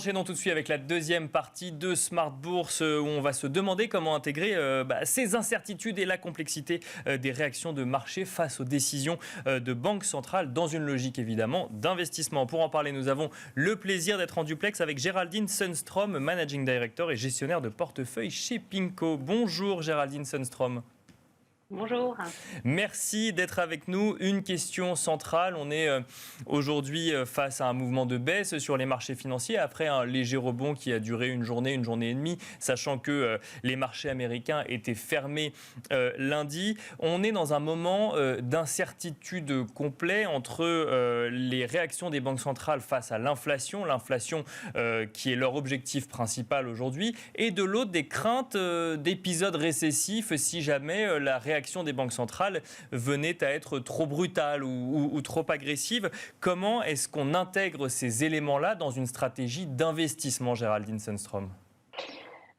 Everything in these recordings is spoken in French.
enchaînons tout de suite avec la deuxième partie de Smart Bourse où on va se demander comment intégrer ces incertitudes et la complexité des réactions de marché face aux décisions de banques centrales dans une logique évidemment d'investissement. Pour en parler, nous avons le plaisir d'être en duplex avec Géraldine Sundstrom, Managing Director et gestionnaire de portefeuille chez PIMCO. Bonjour Géraldine Sundstrom. Bonjour. Merci d'être avec nous. Une question centrale. On est aujourd'hui face à un mouvement de baisse sur les marchés financiers après un léger rebond qui a duré une journée et demie, sachant que les marchés américains étaient fermés lundi. On est dans un moment d'incertitude complet entre les réactions des banques centrales face à l'inflation qui est leur objectif principal aujourd'hui, et de l'autre des craintes d'épisodes récessifs si jamais la réaction des banques centrales venait à être trop brutale ou trop agressive. Comment est-ce qu'on intègre ces éléments-là dans une stratégie d'investissement, Géraldine Sundstrom ?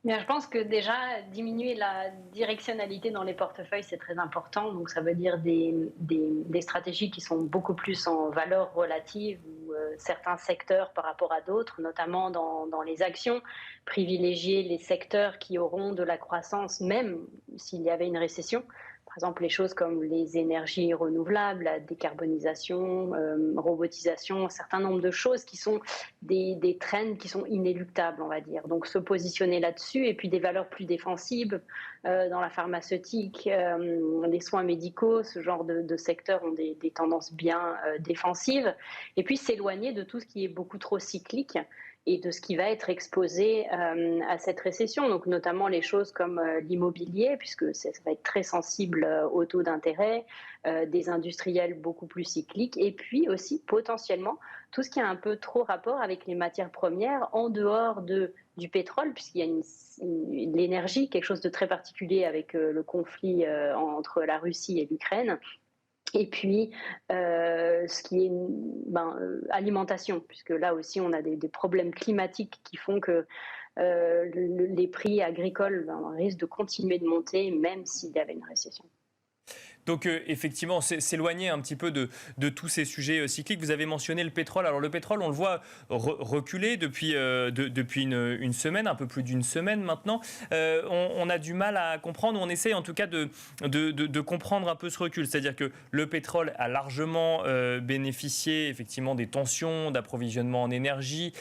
Bien, je pense que déjà, diminuer la directionnalité dans les portefeuilles, c'est très important. Donc, ça veut dire des stratégies qui sont beaucoup plus en valeur relative ou certains secteurs par rapport à d'autres, notamment dans les actions. Privilégier les secteurs qui auront de la croissance, même s'il y avait une récession. Par exemple, les choses comme les énergies renouvelables, la décarbonisation, robotisation, un certain nombre de choses qui sont des trends qui sont inéluctables, on va dire. Donc, se positionner là-dessus, et puis des valeurs plus défensives dans la pharmaceutique, les soins médicaux, ce genre de secteurs ont des tendances bien défensives. Et puis, s'éloigner de tout ce qui est beaucoup trop cyclique et de ce qui va être exposé à cette récession, donc notamment les choses comme l'immobilier, puisque ça va être très sensible au taux d'intérêt, des industriels beaucoup plus cycliques, et puis aussi potentiellement tout ce qui a un peu trop rapport avec les matières premières en dehors du pétrole, puisqu'il y a l'énergie, quelque chose de très particulier avec le conflit entre la Russie et l'Ukraine. Et puis, ce qui est alimentation, puisque là aussi, on a des problèmes climatiques qui font que les prix agricoles risquent de continuer de monter, même s'il y avait une récession. Donc effectivement, s'éloigner un petit peu de tous ces sujets cycliques. Vous avez mentionné le pétrole. Alors le pétrole, on le voit reculer depuis une semaine, un peu plus d'une semaine maintenant. On a du mal à comprendre, ou on essaye en tout cas de comprendre un peu ce recul. C'est-à-dire que le pétrole a largement bénéficié effectivement des tensions d'approvisionnement en énergie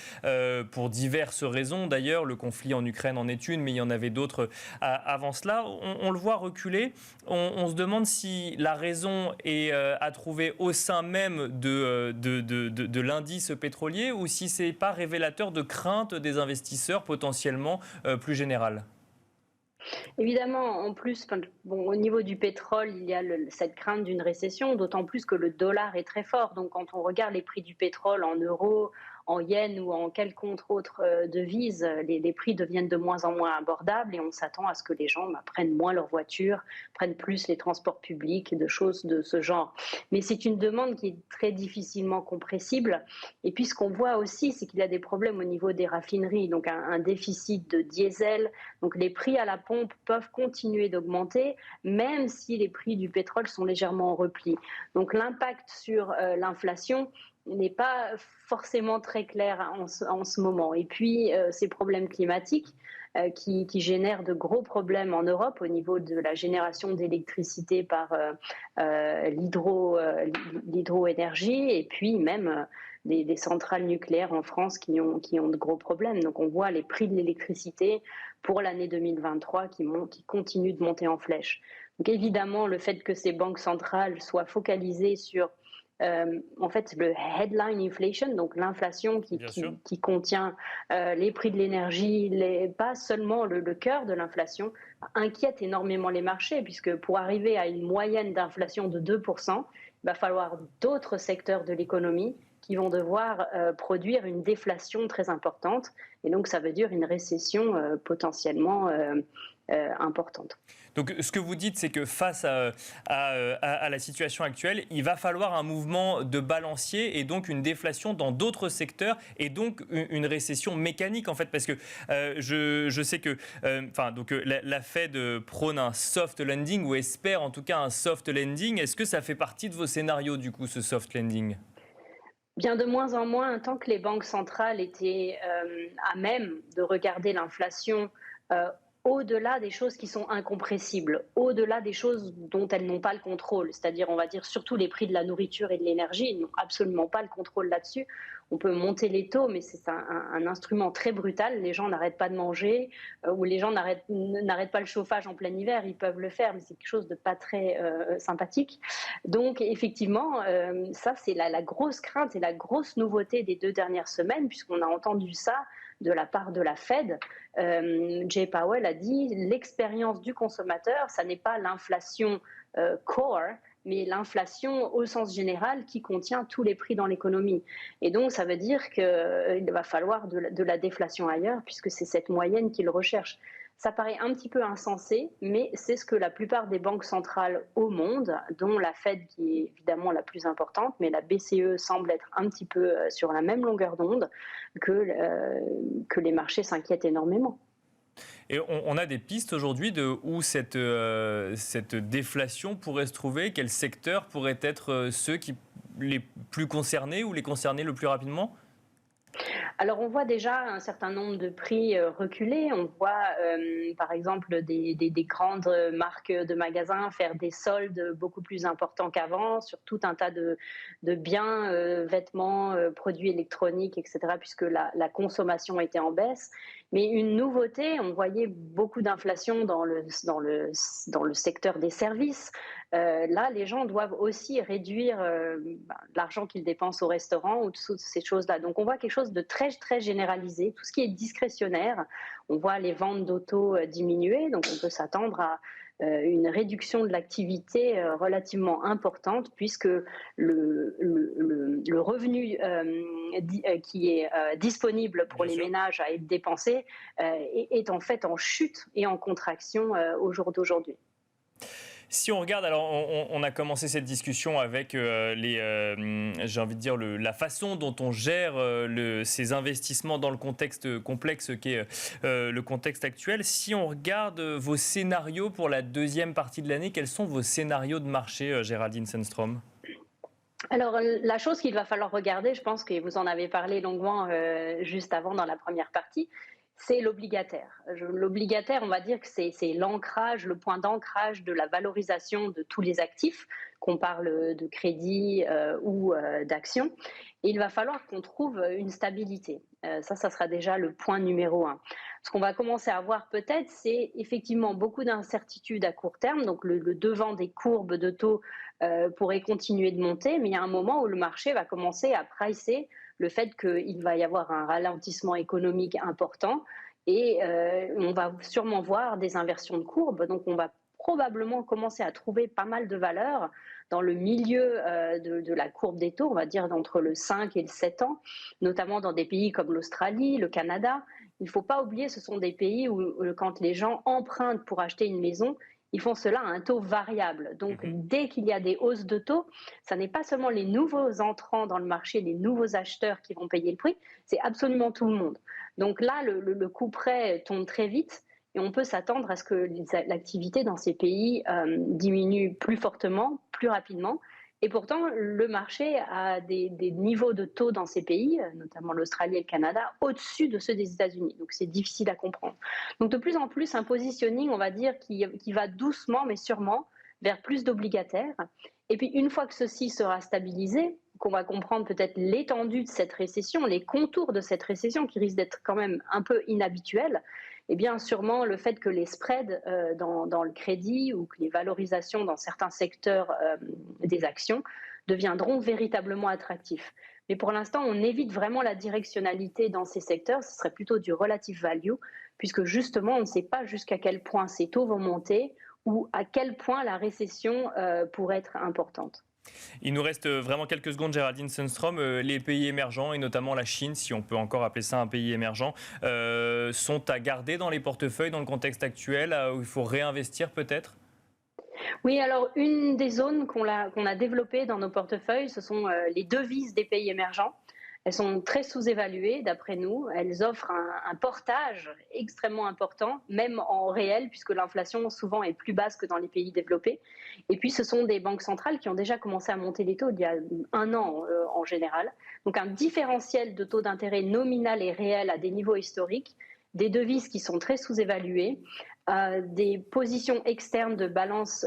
pour diverses raisons. D'ailleurs, le conflit en Ukraine en est une, mais il y en avait d'autres avant cela. On le voit reculer. On se demande si la raison est à trouver au sein même de l'indice pétrolier, ou si ce n'est pas révélateur de crainte des investisseurs potentiellement plus générales. Évidemment, en plus, au niveau du pétrole, il y a cette crainte d'une récession, d'autant plus que le dollar est très fort. Donc, quand on regarde les prix du pétrole en euros, en yens ou en quelconque autre devise, les prix deviennent de moins en moins abordables, et on s'attend à ce que les gens prennent moins leur voiture, prennent plus les transports publics, de choses de ce genre. Mais c'est une demande qui est très difficilement compressible. Et puis, ce qu'on voit aussi, c'est qu'il y a des problèmes au niveau des raffineries, donc un déficit de diesel. Donc, les prix à la pompe peuvent continuer d'augmenter, même si les prix du pétrole sont légèrement en repli. Donc, l'impact sur l'inflation n'est pas forcément très clair en ce moment. Et puis, ces problèmes climatiques qui génèrent de gros problèmes en Europe au niveau de la génération d'électricité par l'hydroénergie, et puis même des centrales nucléaires en France qui ont de gros problèmes. Donc, on voit les prix de l'électricité pour l'année 2023 qui continuent de monter en flèche. Donc, évidemment, le fait que ces banques centrales soient focalisées sur en fait, le headline inflation, donc l'inflation qui contient les prix de l'énergie, pas seulement le cœur de l'inflation, inquiète énormément les marchés, puisque pour arriver à une moyenne d'inflation de 2%, il va falloir d'autres secteurs de l'économie qui vont devoir produire une déflation très importante. Et donc, ça veut dire une récession potentiellement importante. Donc ce que vous dites, c'est que face à la situation actuelle, il va falloir un mouvement de balancier et donc une déflation dans d'autres secteurs, et donc une récession mécanique en fait, parce que je sais que la Fed prône un soft landing, ou espère en tout cas un soft landing. Est-ce que ça fait partie de vos scénarios du coup, ce soft landing ? Bien de moins en moins, tant que les banques centrales étaient à même de regarder l'inflation euh, au-delà des choses qui sont incompressibles, au-delà des choses dont elles n'ont pas le contrôle, c'est-à-dire, on va dire, surtout les prix de la nourriture et de l'énergie, ils n'ont absolument pas le contrôle là-dessus. On peut monter les taux, mais c'est un instrument très brutal. Les gens n'arrêtent pas de manger, ou les gens n'arrêtent pas le chauffage en plein hiver. Ils peuvent le faire, mais c'est quelque chose de pas très sympathique. Donc, effectivement, ça, c'est la grosse crainte et la grosse nouveauté des 2 dernières semaines, puisqu'on a entendu ça de la part de la Fed. Jay Powell a dit l'expérience du consommateur, ça n'est pas l'inflation core, mais l'inflation au sens général qui contient tous les prix dans l'économie. Et donc, ça veut dire qu'il va falloir de la déflation ailleurs, puisque c'est cette moyenne qu'il recherche. Ça paraît un petit peu insensé, mais c'est ce que la plupart des banques centrales au monde, dont la Fed qui est évidemment la plus importante, mais la BCE semble être un petit peu sur la même longueur d'onde, que les marchés s'inquiètent énormément. Et on a des pistes aujourd'hui de où cette déflation pourrait se trouver. Quels secteurs pourraient être ceux les plus concernés ou les concernés le plus rapidement? Alors, on voit déjà un certain nombre de prix reculer. On voit, par exemple, des grandes marques de magasins faire des soldes beaucoup plus importants qu'avant sur tout un tas de biens, vêtements, produits électroniques, etc., puisque la consommation était en baisse. Mais une nouveauté, on voyait beaucoup d'inflation dans le secteur des services. Là, les gens doivent aussi réduire l'argent qu'ils dépensent au restaurant ou toutes ces choses-là. Donc, on voit quelque chose de très, très généralisé. Tout ce qui est discrétionnaire, on voit les ventes d'auto diminuer. Donc, on peut s'attendre à une réduction de l'activité relativement importante, puisque le revenu qui est disponible pour Bien les sûr. ménages à être dépensé est en fait en chute et en contraction au jour d'aujourd'hui. Si on regarde, alors on a commencé cette discussion avec j'ai envie de dire la façon dont on gère ces investissements dans le contexte complexe qu'est le contexte actuel. Si on regarde vos scénarios pour la deuxième partie de l'année, quels sont vos scénarios de marché, Géraldine Sundstrom? Alors, la chose qu'il va falloir regarder, je pense que vous en avez parlé longuement juste avant dans la première partie, c'est l'obligataire. L'obligataire, on va dire que c'est l'ancrage, le point d'ancrage de la valorisation de tous les actifs, qu'on parle de crédit ou d'actions. Et il va falloir qu'on trouve une stabilité. Ça sera déjà le point numéro un. Ce qu'on va commencer à voir peut-être, c'est effectivement beaucoup d'incertitudes à court terme. Donc, le devant des courbes de taux pourrait continuer de monter, mais il y a un moment où le marché va commencer à pricer le fait qu'il va y avoir un ralentissement économique important et on va sûrement voir des inversions de courbe. Donc, on va probablement commencer à trouver pas mal de valeurs dans le milieu de la courbe des taux, on va dire entre le 5 et le 7 ans, notamment dans des pays comme l'Australie, le Canada. Il ne faut pas oublier, ce sont des pays où quand les gens empruntent pour acheter une maison, ils font cela à un taux variable. Donc, dès qu'il y a des hausses de taux, ça n'est pas seulement les nouveaux entrants dans le marché, les nouveaux acheteurs qui vont payer le prix, c'est absolument tout le monde. Donc là, le coup près tombe très vite et on peut s'attendre à ce que l'activité dans ces pays diminue plus fortement, plus rapidement. Et pourtant, le marché a des niveaux de taux dans ces pays, notamment l'Australie et le Canada, au-dessus de ceux des États-Unis. Donc, c'est difficile à comprendre. Donc, de plus en plus, un positioning, on va dire, qui va doucement mais sûrement vers plus d'obligataires. Et puis, une fois que ceci sera stabilisé, qu'on va comprendre peut-être l'étendue de cette récession, les contours de cette récession qui risque d'être quand même un peu inhabituels, eh bien sûrement le fait que les spreads dans le crédit ou que les valorisations dans certains secteurs des actions deviendront véritablement attractifs. Mais pour l'instant, on évite vraiment la directionnalité dans ces secteurs, ce serait plutôt du relative value, puisque justement, on ne sait pas jusqu'à quel point ces taux vont monter ou à quel point la récession pourrait être importante. Il nous reste vraiment quelques secondes, Géraldine Sundstrom. Les pays émergents, et notamment la Chine, si on peut encore appeler ça un pays émergent, sont à garder dans les portefeuilles dans le contexte actuel, où il faut réinvestir peut-être? Oui, alors une des zones qu'on a développées dans nos portefeuilles, ce sont les devises des pays émergents. Elles sont très sous-évaluées d'après nous. Elles offrent un portage extrêmement important, même en réel, puisque l'inflation souvent est plus basse que dans les pays développés. Et puis ce sont des banques centrales qui ont déjà commencé à monter les taux il y a un an en général. Donc un différentiel de taux d'intérêt nominal et réel à des niveaux historiques, des devises qui sont très sous-évaluées, des positions externes de balance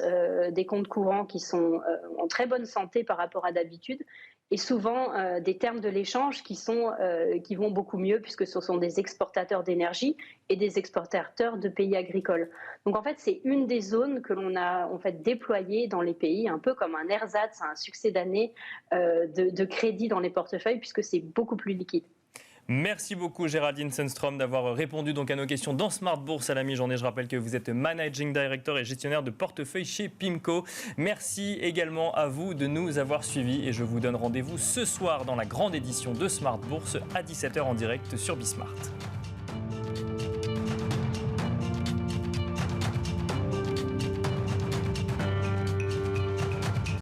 des comptes courants qui sont en très bonne santé par rapport à d'habitude, et souvent des termes de l'échange qui vont beaucoup mieux, puisque ce sont des exportateurs d'énergie et des exportateurs de pays agricoles. Donc en fait, c'est une des zones que l'on a en fait déployées dans les pays, un peu comme un ersatz, un succès d'année de crédit dans les portefeuilles, puisque c'est beaucoup plus liquide. Merci beaucoup Géraldine Sundstrom d'avoir répondu donc à nos questions dans Smart Bourse à la mi-journée. Je rappelle que vous êtes Managing Director et gestionnaire de portefeuille chez PIMCO. Merci également à vous de nous avoir suivis et je vous donne rendez-vous ce soir dans la grande édition de Smart Bourse à 17h en direct sur Bismart.